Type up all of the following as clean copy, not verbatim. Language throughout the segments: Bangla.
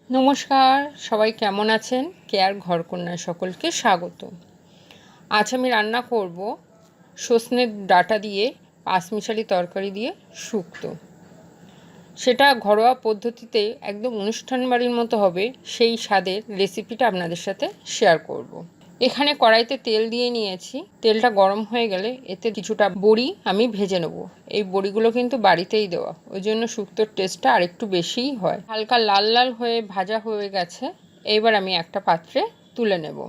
নমস্কার, সবাই কেমন আছেন? কেয়ার ঘরকন্যায় সকলকে স্বাগত। আজ আমি রান্না করব সজনের ডাঁটা দিয়ে পাঁচমিশালি তরকারি দিয়ে শুক্তো। সেটা ঘরোয়া পদ্ধতিতে একদম অনুষ্ঠান বাড়ির মতো হবে, সেই স্বাদের রেসিপিটা আপনাদের সাথে শেয়ার করব। এখানে কড়াইতে তেল দিয়ে নিয়েছি। তেলটা গরম হয়ে গেলে এতে কিছুটা বড়ি আমি ভেজে নেব। এই বড়িগুলো কিন্তু বাড়িতেই দেওয়া, ওই জন্য শুক্তোর টেস্টটা আরেকটু বেশিই হয়। হালকা লাল লাল হয়ে ভাজা হয়ে গেছে, এইবার আমি একটা পাত্রে তুলে নেব।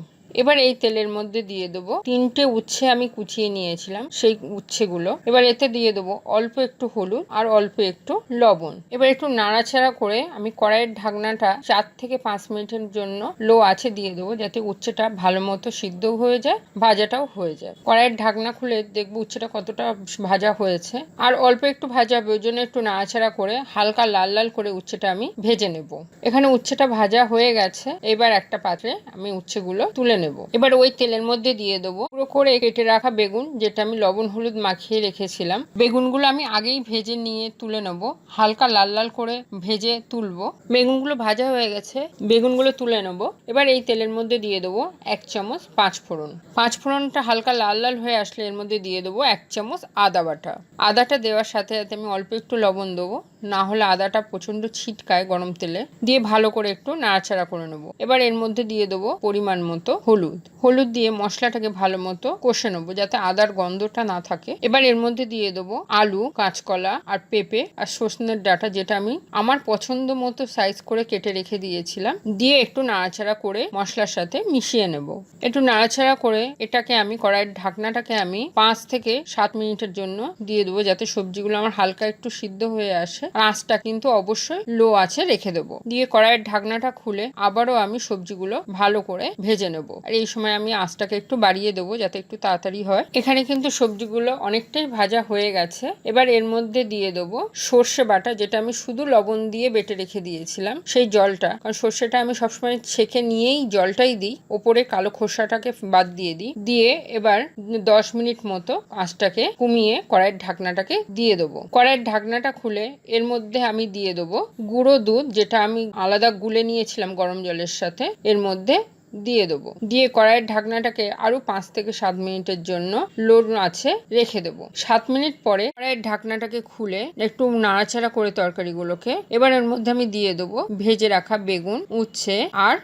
এবার এই তেলের মধ্যে দিয়ে দেবো 3টে উচ্ছে আমি কুচিয়ে নিয়েছিলাম, সেই উচ্ছেগুলো। এবার এতে দিয়ে দেবো অল্প একটু হলুদ আর অল্প একটু লবণ। এবার একটু নাড়াচাড়া করে আমি কড়াইয়ের ঢাকনাটা 4 থেকে 5 মিনিটের জন্য লো আছে দিয়ে দেবো, যাতে উচ্ছেটা ভালো মতো সিদ্ধ হয়ে যায়, ভাজাটাও হয়ে যায়। কড়াইয়ের ঢাকনা খুলে দেখবো উচ্ছেটা কতটা ভাজা হয়েছে। আর অল্প একটু ভাজা হবে, ওই জন্য একটু নাড়াচাড়া করে হালকা লাল লাল করে উচ্ছেটা আমি ভেজে নেব। এখানে উচ্ছেটা ভাজা হয়ে গেছে, এবার একটা পাত্রে আমি উচ্ছেগুলো তুলে নেব। এবার ওই তেলের মধ্যে দিয়ে দেবো পুরো করে কেটে রাখা বেগুন, যেটা আমি লবণ হলুদ মাখিয়ে রেখেছিলাম। বেগুনগুলো আমি আগেই ভেজে নিয়ে তুলে নেব, হালকা লাল লাল করে ভেজে তুলবো। বেগুনগুলো ভাজা হয়ে গেছে, বেগুনগুলো তুলে নেব। এবার এই তেলের মধ্যে দিয়ে দেবো 1 চামচ পাঁচফোড়ন। পাঁচফোড়নটা হালকা লাল লাল হয়ে আসলে এর মধ্যে দিয়ে দেবো 1 চামচ আদা বাটা। আদাটা দেওয়ার সাথে সাথে আমি অল্প একটু লবণ দেবো, না হলে আদাটা প্রচন্ড ছিটকায় গরম তেলে। দিয়ে ভালো করে একটু নাড়াচাড়া করে নেবো। এবার এর মধ্যে দিয়ে দেবো পরিমাণ মতো হলুদ দিয়ে মশলাটাকে ভালো মতো কষে নেবো, যাতে আদার গন্ধটা না থাকে। এবার এর মধ্যে দিয়ে দেবো আলু, কাঁচকলা আর পেঁপে আর সজনের ডাঁটা, যেটা আমি আমার পছন্দ মতো সাইজ করে কেটে রেখে দিয়েছিলাম। দিয়ে একটু নাড়াচাড়া করে মশলার সাথে মিশিয়ে নেব। একটু নাড়াচাড়া করে এটাকে আমি কড়াইয়ের ঢাকনাটাকে আমি 5 থেকে 7 মিনিটের জন্য দিয়ে দেবো, যাতে সবজিগুলো আমার হালকা একটু সিদ্ধ হয়ে আসে। আর আঁচটা কিন্তু অবশ্যই লো আছে রেখে দেবো। দিয়ে কড়াইয়ের ঢাকনাটা খুলে আবারও আমি সবজিগুলো ভালো করে ভেজে নেব। আর এই সময় আমি আঁচটাকে একটু বাড়িয়ে দেবো, যাতে একটু তাড়াতাড়ি হয়। এখানে কিন্তু সবজিগুলো অনেকটাই ভাজা হয়ে গেছে। এবার এর মধ্যে দিয়ে দেবো সর্ষে বাটা, যেটা আমি শুধু লবণ দিয়ে বেটে রেখে দিয়েছিলাম, সেই জলটা। কারণ সর্ষেটা আমি সবসময় ছেঁকে নিয়েই জলটাই দিই, ওপরে কালো খোসাটাকে বাদ দিয়ে দিই। দিয়ে এবার 10 মিনিট মতো আঁচটাকে কমিয়ে কড়াইয়ের ঢাকনাটাকে দিয়ে দেবো। কড়াইয়ের ঢাকনাটা খুলে এর মধ্যে আমি দিয়ে দেবো গুঁড়ো দুধ, যেটা আমি আলাদা গুলে নিয়েছিলাম গরম জলের সাথে, এর মধ্যে দিয়ে দেবো। দিয়ে কড়াইয়ের ঢাকনাটাকে আরো 5 থেকে 7 মিনিটের জন্য লো আছে রেখে দেবো। 7 মিনিট পরে কড়াইয়ের ঢাকনাটাকে খুলে একটু নাড়াচাড়া করে তরকারিগুলোকে এবার এর মধ্যে আমি দিয়ে দেবো ভেজে রাখা বেগুন, উচ্ছে আর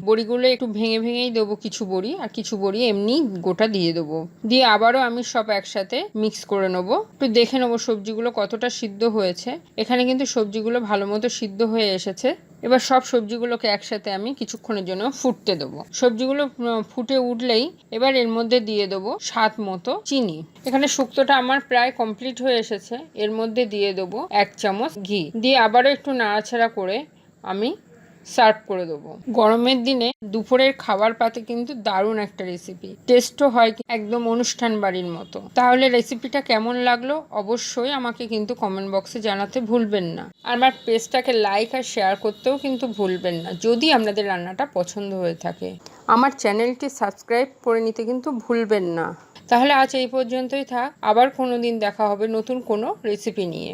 বড়িগুলো একটু ভেঙে ভেঙেই দেবো, কিছু বড়ি, আর কিছু বড়ি এমনি গোটা দিয়ে দেবো। দিয়ে আবারও আমি সব একসাথে মিক্স করে নেবো। একটু দেখে নেবো সবজিগুলো কতটা সিদ্ধ হয়েছে। এখানে কিন্তু সবজিগুলো ভালো মতো সিদ্ধ হয়ে এসেছে। এবার সব সবজিগুলোকে একসাথে আমি কিছুক্ষণের জন্য ফুটতে দেবো। সবজিগুলো ফুটে উঠলেই এবার এর মধ্যে দিয়ে দেবো স্বাদ মতো চিনি। এখানে শুক্তোটা আমার প্রায় কমপ্লিট হয়ে এসেছে। এর মধ্যে দিয়ে দেবো 1 চামচ ঘি। দিয়ে আবারও একটু নাড়াচাড়া করে আমি সার্ভ করে দেবো। গরমের দিনে দুপুরের খাবার পাতে কিন্তু দারুণ একটা রেসিপি, টেস্টও হয় একদম অনুষ্ঠান বাড়ির মতো। তাহলে রেসিপিটা কেমন লাগলো অবশ্যই আমাকে কিন্তু কমেন্ট বক্সে জানাতে ভুলবেন না। আর আমার পেজটাকে লাইক আর শেয়ার করতেও কিন্তু ভুলবেন না, যদি আপনাদের রান্নাটা পছন্দ হয়ে থাকে। আমার চ্যানেলটি সাবস্ক্রাইব করে নিতে কিন্তু ভুলবেন না। তাহলে আজ এই পর্যন্তই থাক, আবার কোনো দিন দেখা হবে নতুন কোনো রেসিপি নিয়ে।